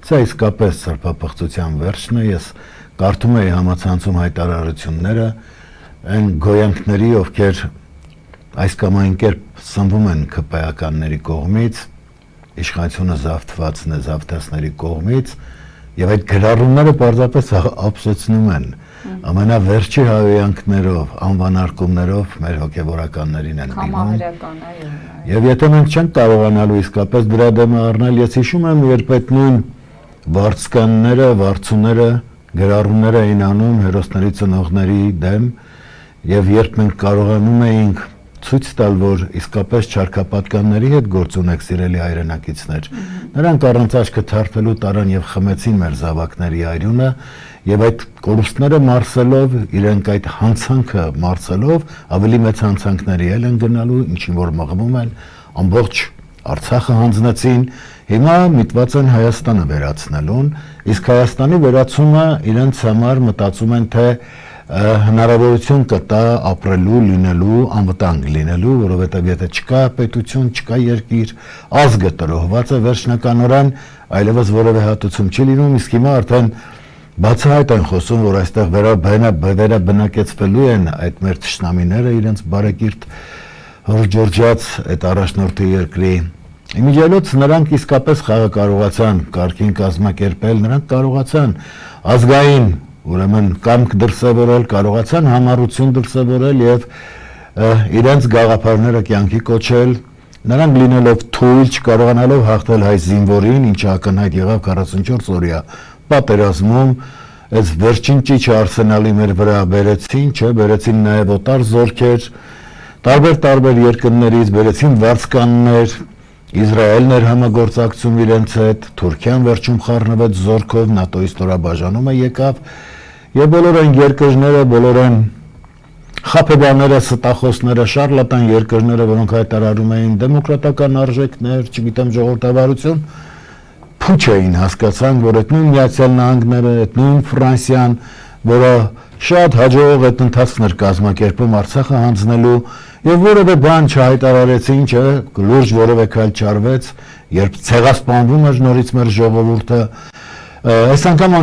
Սա իսկապես սրբապղծության վերջն է, ես կարդում էի համացանցում հայտարարությունները այն գոյանքների, ովքեր այս կամ այն կերպ սնվում են ԿՊԱ-ականների կողմից, իշխանությունը զավթվածն է զավթածների կողմից, եւ այդ գրառումները պարզապես ափսոցնում են ամենավերջի հայոյանքներով, անվանարկումներով մեր հոգեվորականներին են Համահերական, այո։ Եվ եթե մենք չենք կարողանալու իսկապես դրա դեմը առնել, ես հիշում եմ, երբ այդ նույն վարձկանները, վարձուները գրառումներ էին անում հերոսների ծնողների դեմ, եւ երբ մենք կարողանում էինք ցույց տալ, որ իսկապես չարքապատկանների հետ գործ ունեք սիրելի հայրենակիցներ, նրանք առանց աչքը թարթելու տարան եւ խմեցին մեր զավակների այրունը եւ այդ կորուստները մարսելով, իրենք այդ հանցանքը մարսելով, ավելի մեծ հանցանքների են գնալու, ինչին որ մղվում են, ամբողջ Արցախը հանձնեցին, հիմա միտված են Հայաստանը վերացնելուն, իսկ Հայաստանի վերացումը իրենց համար մտածում են, թե հնարավորություն կտա ապրելու, լինելու, անվտանգ լինելու, որովհետև եթե չկա պետություն, չկա երկիր, ազգը տրոհված է վերջնականորեն, այլևս որևէ հատուցում չի լինում, իսկ հիմա արդեն բացահայտ են խոսում, որ այստեղ վերաբնակեցվելու են այդ մեր թշնամիները իրենց բարեկիրթ հորջորջած այդ առաջնորդի երկրի Իմիջիայլոց նրանք իսկապես խաղը կարողացան կարգին կազմակերպել, նրանք կարողացան ազգային ուրեմն կամք դրսևորել, կարողացան համառություն դրսևորել եւ իրենց գաղափարները կյանքի կոչել, նրանք լինելով թույլ չկարողանալով հաղթել հայ զինվորին, ինչը ակնհայտ եղավ 44 օրյա պատերազմում, այս վերջին ճիճը արսենալի մեր վրա բերեցին, չէ, բերեցին նաեւ օտար զորքեր, տարբեր երկրներից բերեցին վարձկաններ, Իսրայելն էր համագործակցում իրենց հետ, Թուրքիան վերջում խառնվեց զորքով, ՆԱՏՕ-ի ստորաբաժանումը եկավ, եւ բոլոր այն երկրները, բոլոր այն խաբեբաները, ստախոսները, շարլատան երկրները, որոնք հայտարարում էին դեմոկրատական արժեքներ, չգիտեմ, ժողովրդավարություն, փուչ էին հասկացան, որ այդ նույն Միացյալ Նահանգները, այդ նույն Ֆրանսիան, որը շատ հաջող այդ ընթացքն էր կազմակերպում Արցախը հանձնելու եւ որևէ բան չհայտարարեցին, չէ, լուրջ որևէ քայլ չարվեց, երբ ցեղասպանվում էր նորից մեր ժողովուրդը, այս անգամ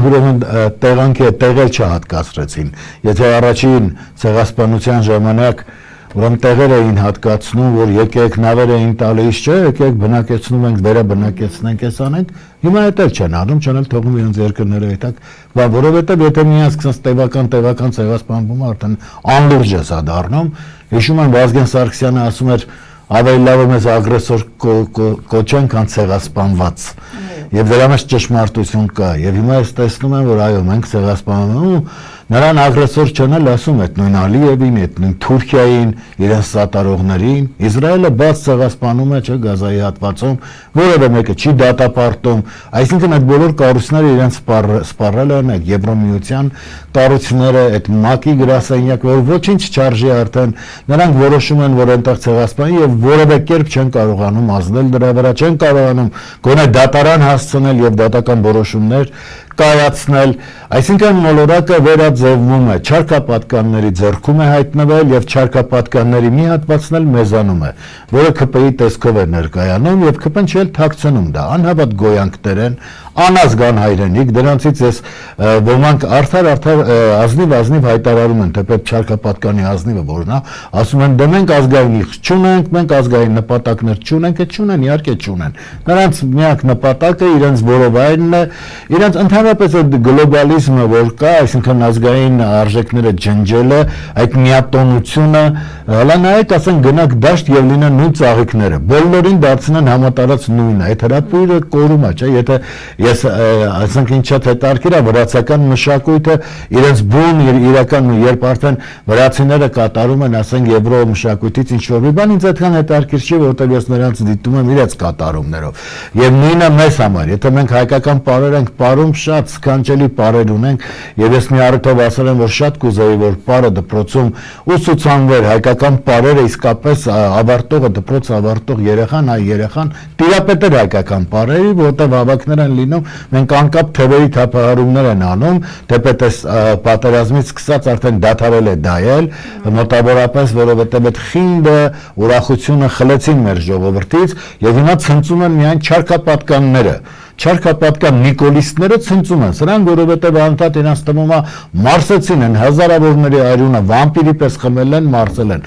ուրեմն տեղել չհատկացրեցին, եթե առաջին ցեղասպանության ժամանակ ուրեմն տեղեր էին հատկացնում, որ եկեք նավեր էին տալիս, չէ, եկեք բնակեցնում ենք, վերաբնակեցնենք, այս անենք, հիմա դա չեն անում, չեն էլ թողնում իրենց երկրները այդակ, որովհետև եթե միայն սկսած տևական ցեղասպանվում արդեն անլուրջ է սա դառնում, հիշում եմ Վազգեն Սարգսյանը ասում էր ավելի լավ է մեզ ագրեսոր կոչեն, քան ցեղասպանված։ Եվ դրա մեջ ճշմարտություն կա, եւ հիմա ես տեսնում եմ, որ այո, մենք ցեղասպանում ենք, նրան ագրեսոր չեն էլ ասում այդ նույն Ալիևին, այդ նույն Թուրքիային, իրենց սատարողներին, Իսրայելը բաց ցեղասպանում է, չէ, Գազայի հատվածում, որևէ մեկը չի դատապարտում, այսինքն այդ բոլոր կառույցները իրենց սպառել են այդ Եվրոմիության կառույցները, այդ ՄԱԿ-ի գրասենյակը, որ ոչինչ չարժի արդեն, նրանք որոշում են, որ այնտեղ ցեղասպանի եւ որևէ կերպ չեն կարողանում ազդել դրա վրա, չեն կարողանում գոնե դատարան հասցնել եւ դատական որոշումներ կայացնել, այսինքն մոլորակը վերաձևվում է, չարքապատկանների ձեռքում է հայտնվել եւ չարքապատկանների մի հատվածն էլ մեզանում է, որը ԿՊ-ի տեսքով է ներկայանում եւ ԿՊ-ն չել թաքցնում դա, անհավատ գոյանքներ են, անազգան հայրենիք, դրանցից ես ոմանք արդար ազնիվ հայտարարում են, թեպետ չարքապատկանի ազնիվը որն է, ասում են դե մենք ազգային իշխ չունենք, մենք ազգային նպատակներ չունենք, չունեն, իհարկե չունեն։ Նրանց միակ նպատակը իրենց որովայնն է, իրենց ընդհանրապես այդ գլոբալիզմը, որ կա, այսինքն ազգային արժեքները ջնջելը, այդ միատոնությունը, հələ նայեք, ասեն գնանք դաշտ եւ լինեն նույն ծաղիկները, բոլորին դարձնեն համատարած նույնը, այդ հրապույրը կորում է, չէ, եթե ես ասենք ինչ շատ հետաքրքիր է վրացական մշակույթը, իրենց բուն իրական երբ արդեն վրացիները կատարում են, ասենք եվրո մշակույթից ինչ-որ մի բան, ինձ այդքան հետաքրքիր չի, որովհետև ես նրանց դիտում եմ իրենց կատարումներով։ Եվ նույնը մեզ համար, եթե մենք հայկական պարեր ենք պարում, շատ սքանչելի պարեր ունենք, եւ ես մի առիթով ասել եմ, որ շատ կուզեի, որ պարը դպրոցում ուսուցանվեր հայկական պարերը, իսկապես ավարտողը, դպրոց ավարտող երեխան, այ երեխան տիրապետեր հայկական պարերի, որտեղ հավաքներ են լինում, մենք անկապ թվերի թափահարումներ են անում, թեպետ այս պատերազմից սկսած արդեն դադարել է դայել, մոտավորապես, որովհետև այդ խինդ ուրախությունը խլեցին մեր ժողովրդից եւ հիմա ցնծում են միայն չարքապատկանները, չարքապատկան նիկոլիստները ցնծում են, սրանք որովհետև անդադ իրենց թվում է մարսեցին են, հազարավորների արյունը վամպիրի պես խմել են, մարսել են։